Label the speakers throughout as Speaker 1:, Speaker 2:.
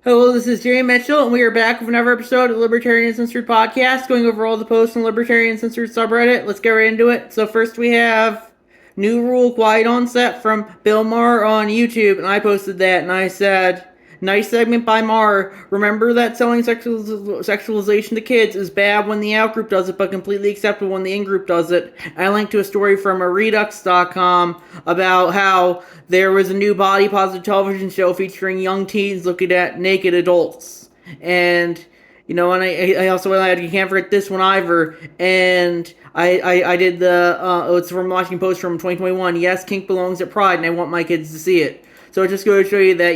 Speaker 1: Hello, this is Jerry Mitchell, and we are back with another episode of the Libertarian Uncensored podcast, going over all the posts on Libertarian Uncensored subreddit. Let's get right into it. So first we have New Rule Quiet Onset from Bill Maher on YouTube, and I posted that, and I said, nice segment by Maher. Remember that selling sexualization to kids is bad when the out-group does it, but completely acceptable when the in-group does it. I linked to a story from Redux.com about how there was a new body positive television show featuring young teens looking at naked adults. And and I also added, you can't forget this one either. And I did it's from Washington Post from 2021. Yes, kink belongs at Pride, and I want my kids to see it. So it just goes to show you that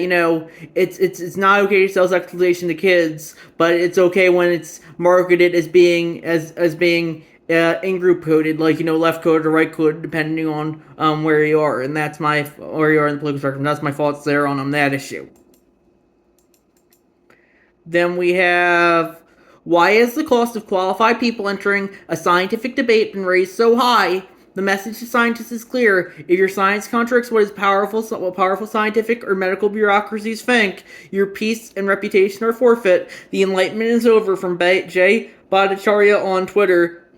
Speaker 1: it's not okay to sell sexualization to kids, but it's okay when it's marketed as being in group coded, like left coded or right coded, depending on where you are, and that's my where you are in the political spectrum. That's my thoughts there on that issue. Then we have, why is the cost of qualified people entering a scientific debate been raised so high? The message to scientists is clear. If your science contradicts what powerful scientific or medical bureaucracies think, your peace and reputation are forfeit. The Enlightenment is over. From Jay Bhattacharya on Twitter.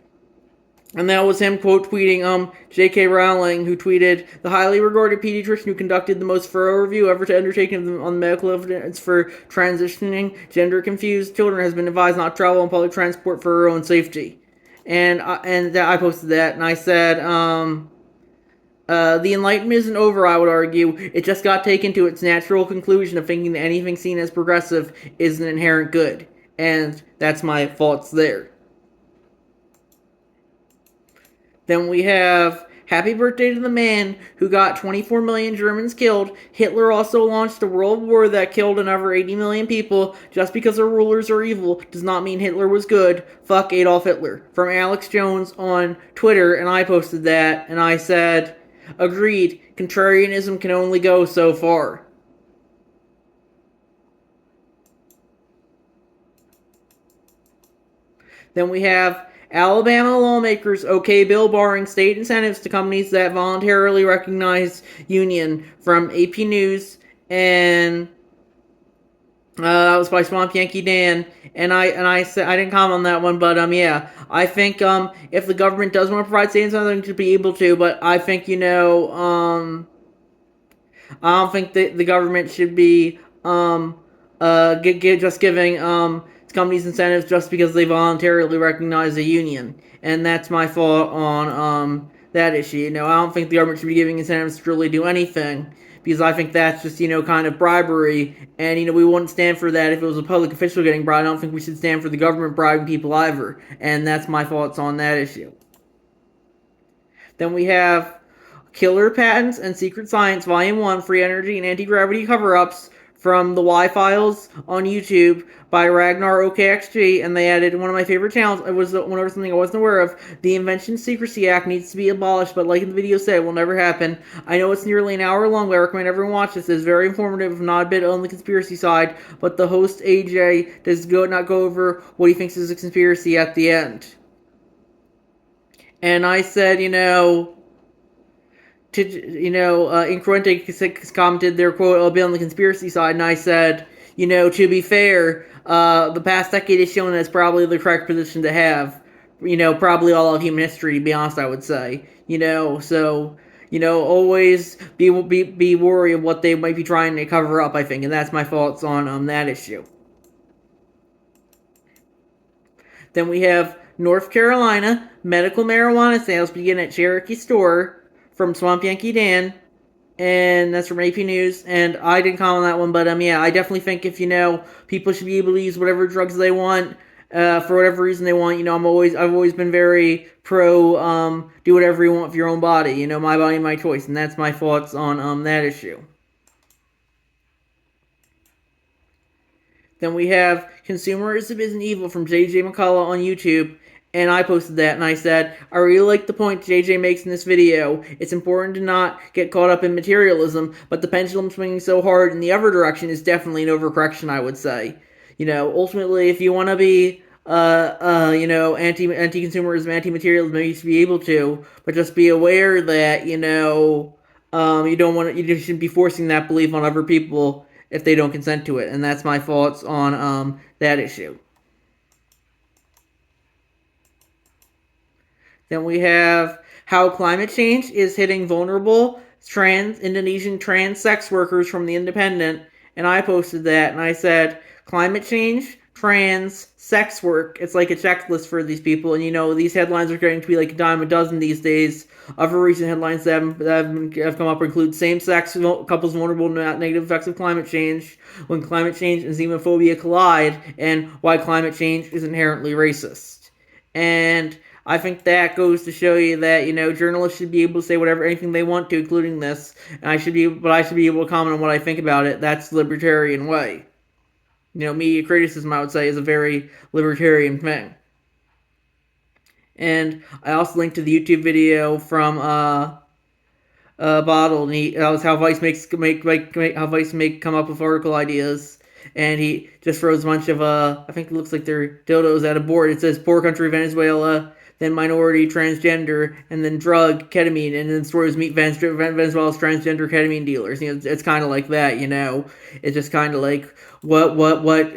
Speaker 1: And that was him quote tweeting J.K. Rowling, who tweeted, the highly regarded pediatrician who conducted the most thorough review ever to undertaken on medical evidence for transitioning gender confused children has been advised not to travel on public transport for her own safety. And I posted that, and I said, the Enlightenment isn't over, I would argue. It just got taken to its natural conclusion of thinking that anything seen as progressive is an inherent good. And that's my thoughts there. Then we have, happy birthday to the man who got 24 million Germans killed. Hitler also launched a world war that killed another 80 million people. Just because our rulers are evil does not mean Hitler was good. Fuck Adolf Hitler. From Alex Jones on Twitter, and I posted that, and I said, agreed, contrarianism can only go so far. Then we have, Alabama lawmakers okay bill barring state incentives to companies that voluntarily recognize union, from AP News, and that was by Swamp Yankee Dan. And I said I didn't comment on that one, but yeah, I think if the government does want to provide state incentives, they should be able to. But I think I don't think that the government should be just giving companies incentives just because they voluntarily recognize a union. And that's my thought on that issue. I don't think the government should be giving incentives to really do anything, because I think that's just kind of bribery, and we wouldn't stand for that if it was a public official getting bribed. I don't think we should stand for the government bribing people either. And that's my thoughts on that issue. Then we have Killer Patents and Secret Science Volume 1, Free Energy and Anti-Gravity Cover-Ups, from the Y-Files on YouTube by Ragnar OKXG, and they added one of my favorite channels. It was whenever something I wasn't aware of. The Invention Secrecy Act needs to be abolished, but like the video said, it will never happen. I know it's nearly an hour long, but I recommend everyone watch this. It's very informative, if not a bit on the conspiracy side, but the host AJ does not go over what he thinks is a conspiracy at the end. And I said, Incruente commented their quote, I'll be on the conspiracy side, and I said, to be fair, the past decade has shown that's probably the correct position to have. Probably all of human history, to be honest, I would say. So, always be wary of what they might be trying to cover up, I think, and that's my thoughts on that issue. Then we have North Carolina, medical marijuana sales begin at Cherokee store, from Swamp Yankee Dan, and that's from AP News, and I didn't comment on that one, but yeah, I definitely think if, people should be able to use whatever drugs they want, for whatever reason they want. I've always been very pro, do whatever you want for your own body, my body, my choice, and that's my thoughts on that issue. Then we have Consumerism Isn't Evil from JJ McCullough on YouTube, and I posted that, and I said, I really like the point JJ makes in this video. It's important to not get caught up in materialism, but the pendulum swinging so hard in the other direction is definitely an overcorrection, I would say. Ultimately, if you want to be, anti-consumerism, anti-materialism, you should be able to, but just be aware that, you don't want to, you shouldn't be forcing that belief on other people if they don't consent to it. And that's my thoughts on that issue. Then we have how climate change is hitting vulnerable Indonesian trans sex workers from the Independent. And I posted that and I said, climate change, trans, sex work. It's like a checklist for these people. And these headlines are getting to be like a dime a dozen these days. Other recent headlines that have come up include same-sex couples vulnerable to negative effects of climate change, when climate change and xenophobia collide, and why climate change is inherently racist. And I think that goes to show you that journalists should be able to say anything they want to, including this, and I should be able to comment on what I think about it. That's the libertarian way. Media criticism, I would say, is a very libertarian thing. And I also linked to the YouTube video from Bottle, and that was how Vice come up with article ideas. And he just throws a bunch of I think it looks like they're dildos at a board. It says poor country Venezuela, then minority, transgender, and then drug, ketamine, and then stories meet Venezuela's transgender ketamine dealers. It's kind of like that. It's just kind of like what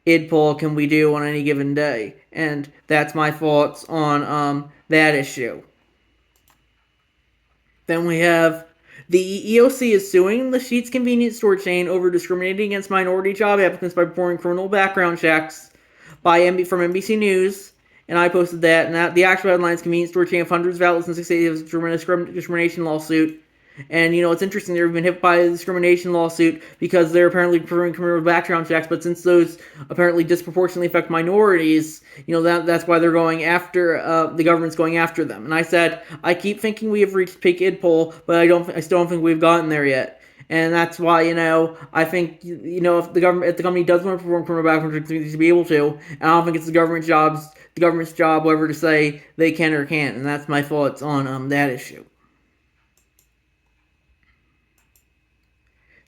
Speaker 1: id poll can we do on any given day, and that's my thoughts on that issue. Then we have the EEOC is suing the Sheetz convenience store chain over discriminating against minority job applicants by performing criminal background checks from NBC News. And I posted that. And the actual headlines: convenience store chain of hundreds of outlets in 6 days of discrimination lawsuit. And it's interesting, they've been hit by a discrimination lawsuit because they're apparently performing criminal background checks. But since those apparently disproportionately affect minorities, that's why they're going after the government's going after them. And I said, I keep thinking we have reached peak id poll, but I still don't think we've gotten there yet. And that's why, I think, if the company does want to perform criminal background checks, they should be able to. And I don't think it's the government's job, whatever, to say they can or can't. And that's my thoughts on that issue.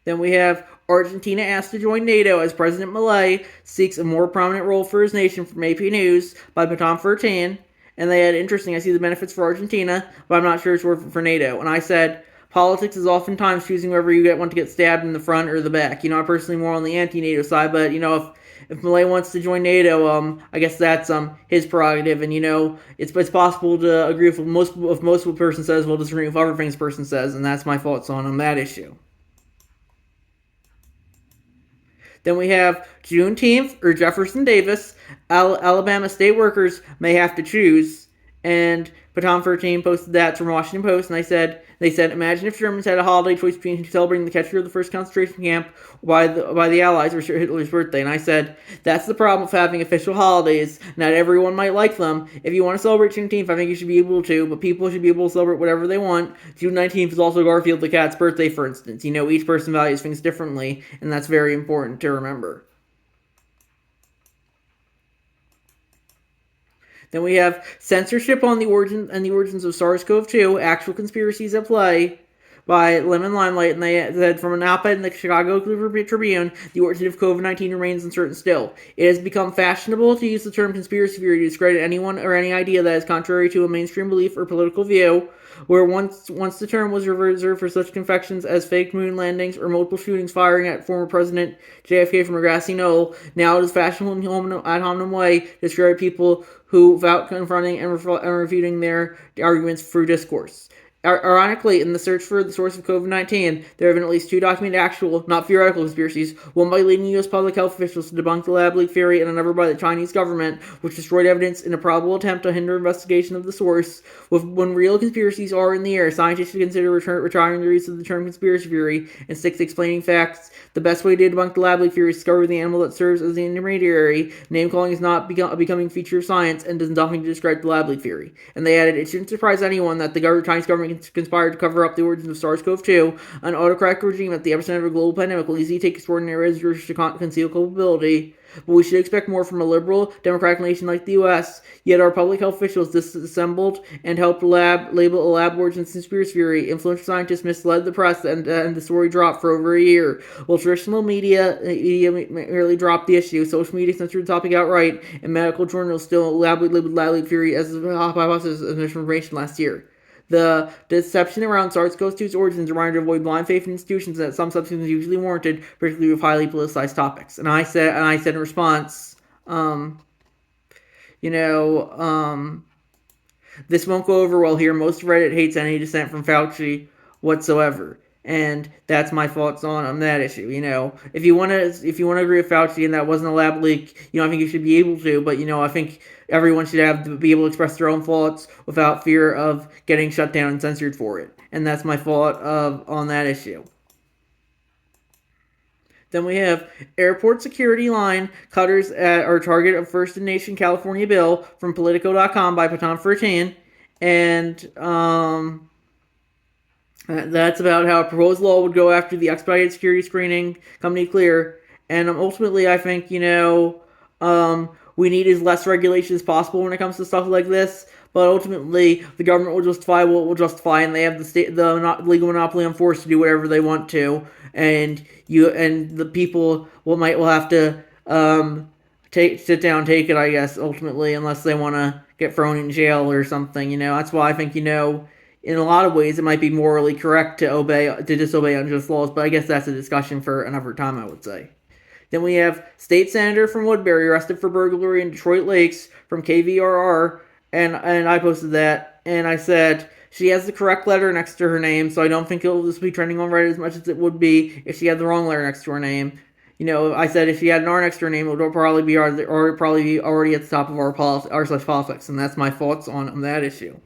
Speaker 1: Then we have Argentina asked to join NATO as President Milei seeks a more prominent role for his nation from AP News by Baton 13. And they had, interesting, I see the benefits for Argentina, but I'm not sure it's worth it for NATO. And I said, politics is oftentimes choosing whether you want to get stabbed in the front or the back. I'm personally more on the anti-NATO side, but, if Milei wants to join NATO, I guess that's his prerogative, and it's possible to agree with most what a person says while disagreeing with other things a person says, and that's my thoughts on that issue. Then we have Juneteenth or Jefferson Davis. Alabama state workers may have to choose, and Baton 13 posted that from Washington Post, and they said, imagine if Germans had a holiday choice between celebrating the capture of the first concentration camp by the Allies or Hitler's birthday. And I said, that's the problem with having official holidays. Not everyone might like them. If you want to celebrate Juneteenth, I think you should be able to, but people should be able to celebrate whatever they want. June 19th is also Garfield the cat's birthday, for instance. Each person values things differently, and that's very important to remember. Then we have censorship on the origins of SARS-CoV-2, actual conspiracies at play, by Lemon Limelight, and they said from an op-ed in the Chicago Tribune, the origin of COVID-19 remains uncertain still. It has become fashionable to use the term conspiracy theory to discredit anyone or any idea that is contrary to a mainstream belief or political view, where once the term was reserved for such confections as fake moon landings or multiple shootings firing at former President JFK from a grassy knoll. Now it is fashionable in ad hominem way to describe people who, without confronting and refuting their arguments through discourse. Ironically, in the search for the source of COVID-19, there have been at least 2 documented actual, not theoretical conspiracies, one by leading U.S. public health officials to debunk the lab leak theory, and another by the Chinese government, which destroyed evidence in a probable attempt to hinder investigation of the source. When real conspiracies are in the air, scientists should consider retiring the use of the term conspiracy theory and stick to explaining facts. The best way to debunk the lab leak theory is to discover the animal that serves as the intermediary. Name-calling is not a becoming feature of science and does nothing to describe the lab leak theory. And they added, it shouldn't surprise anyone that the Chinese government conspired to cover up the origins of SARS-CoV-2, an autocratic regime at the epicenter of a global pandemic will easily take extraordinary measures to conceal culpability. But we should expect more from a liberal, democratic nation like the U.S. Yet our public health officials disassembled and helped label a lab origins conspiracy theory. Influential scientists misled the press, and the story dropped for over a year. While traditional media merely dropped the issue, social media censored the topic outright, and medical journals still labeled lab leak theory as a hypothesis of misinformation last year. The deception around SARS-CoV-2's origins reminded to avoid blind faith in institutions that some substance is usually warranted, particularly with highly politicized topics. And I said in response, you know, this won't go over well here. Most Reddit hates any dissent from Fauci whatsoever, and that's my thoughts on that issue. If you want to agree with Fauci and that wasn't a lab leak, I think you should be able to. But I think everyone should have to be able to express their own thoughts without fear of getting shut down and censored for it. And that's my thought on that issue. Then we have airport security line cutters are target of first in nation California bill from Politico.com by Patan Fertan. And that's about how a proposed law would go after the expedited security screening company Clear. And ultimately, I think, we need as less regulation as possible when it comes to stuff like this. But ultimately, the government will justify what it will justify, and they have the legal monopoly on force to do whatever they want to. And the people will have to sit down, take it, I guess, ultimately, unless they want to get thrown in jail or something. That's why I think, in a lot of ways, it might be morally correct to disobey unjust laws. But I guess that's a discussion for another time, I would say. Then we have state senator from Woodbury arrested for burglary in Detroit Lakes from KVRR, and I posted that, and I said she has the correct letter next to her name, so I don't think it'll just be trending on Reddit as much as it would be if she had the wrong letter next to her name. I said if she had an R next to her name, it would probably be already at the top of r/politics, and that's my thoughts on that issue.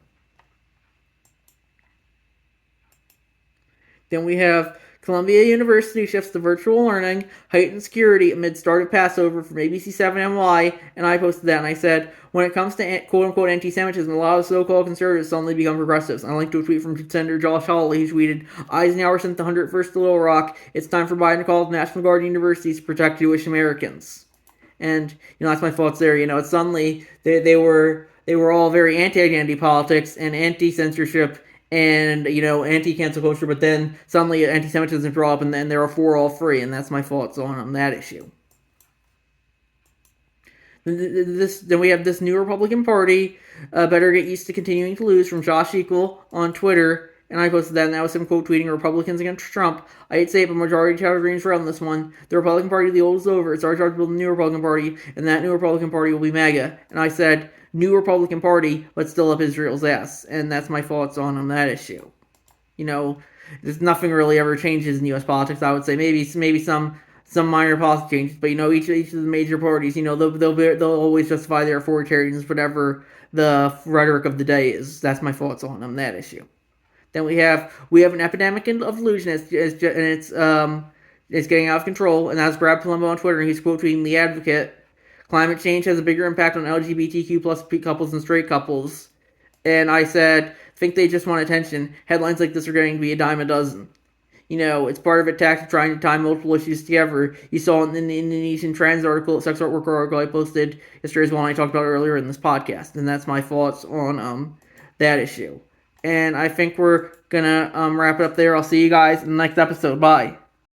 Speaker 1: Then we have Columbia University shifts to virtual learning, heightened security amid start of Passover from ABC7NY, and I posted that, and I said, when it comes to quote-unquote anti-Semitism, a lot of so-called conservatives suddenly become progressives. And I linked to a tweet from Senator Josh Hawley, who tweeted, Eisenhower sent the 101st to Little Rock. It's time for Biden to call the National Guard universities to protect Jewish Americans. And, that's my thoughts there. It's suddenly, they were all very anti-identity politics and anti-censorship and, anti-cancel culture, but then suddenly anti-Semitism draw up, and then they're for all free, and that's my thoughts on that issue. Then we have this new Republican Party, better get used to continuing to lose, from Josh Equal on Twitter, and I posted that, and that was him quote tweeting Republicans against Trump. I hate to say it, but majority Tower Greens for on this one. The Republican Party, the old is over. It's our job to build a new Republican Party, and that new Republican Party will be MAGA. And I said, new Republican Party, but still up Israel's ass. And that's my thoughts on that issue. There's nothing really ever changes in U.S. politics, I would say. Maybe some minor policy changes, but each of the major parties, they'll always justify their authoritarianism, whatever the rhetoric of the day is. That's my thoughts on that issue. Then we have an epidemic of illusion, and it's getting out of control. And that's Brad Palumbo on Twitter, and he's quote tweeting The Advocate. Climate change has a bigger impact on LGBTQ plus couples and straight couples. And I said, think they just want attention. Headlines like this are getting to be a dime a dozen. It's part of a tactic trying to tie multiple issues together. You saw in the Indonesian trans article, sex art worker article I posted yesterday as well, and I talked about earlier in this podcast. And that's my thoughts on that issue. And I think we're going to wrap it up there. I'll see you guys in the next episode. Bye.